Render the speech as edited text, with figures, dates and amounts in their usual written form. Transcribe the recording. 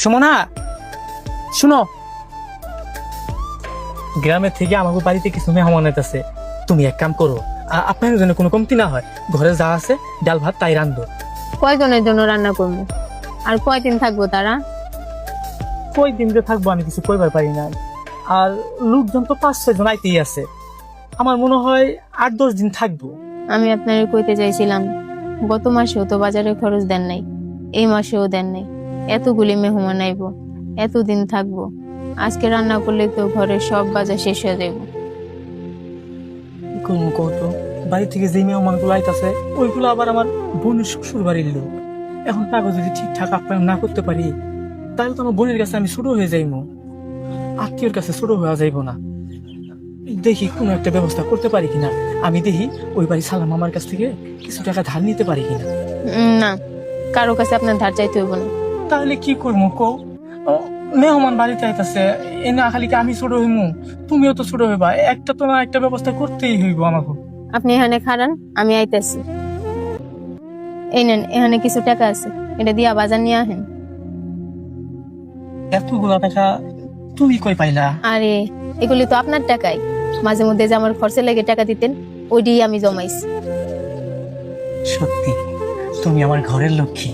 সুমনা, শুনো, গ্রামের থেকে আমাকে বাড়িতে কিছু মেহমান আছে। তুমি এক কাম করো, আপনার জন্য কোনো কমতি না হয়, ঘরে যা আছে ডাল ভাত তাই রান্ধো। কয়জনের জন্য রান্না করবো? আর কয়দিন থাকবো তারা? কই দিন যে থাকবো আমি কিছু কইবার পারি না। আর লোকজন তো 5-6 জন আইতেই আছে। আমার মনে হয় 8-10 দিন থাকবো। আমি আপনার কইতে চাইছিলাম, গত মাসেও তো বাজারে খরচ দেন নাই, এই মাসেও দেন নাই। এতগুলি মেহমান আইব, এতদিন থাকবো, আজকে রান্না করলে তো ঘরের সব বাজার শেষ হয়ে যাইব। কোন কত বাড়ি থেকে যে মেহমানগুলো আইতাছে ওইগুলো আবার আমার বোনের শ্বশুর বাড়ির লোক। এখন তাকে যদি ঠিকঠাক আপ্যায়ন না করতে পারি, তাহলে তো আমার বোনের কাছে আমি ছোট হয়ে যাইবো, আত্মীয়র কাছে ছোট হয়ে যাইবো না। দেখি কোনো একটা ব্যবস্থা করতে পারি কিনা। আমি দেখি ওই বাড়ি সালাম আমার কাছ থেকে কিছু টাকা ধার নিতে পারি কিনা। না, কারো কাছে আপনার ধার চাইতে হইব না। তাহলে কি করবো কও? মেহমান বাড়িতে আইতাছে, এ না খালি কি আমি ছোট হইমু, তুমিও তো ছোট হইবা, একটা তো না একটা ব্যবস্থা করতেই হইব আমাকে। আপনি এখানে খারান, আমি আইতাছি। এই নেন, এখানে কিছু টাকা আছে, এটা দিয়া বাজার নিয়ে আহেন। এতগুলা টাকা তুমি কই পাইলা? আরে এগুলি তো আপনার টাকাই, মাঝে মধ্যে যে আমার খরচে লাগে টাকা দিতেন, ওইটি আমি জমাইছি। সত্যি তুমি আমার ঘরের লক্ষ্মী।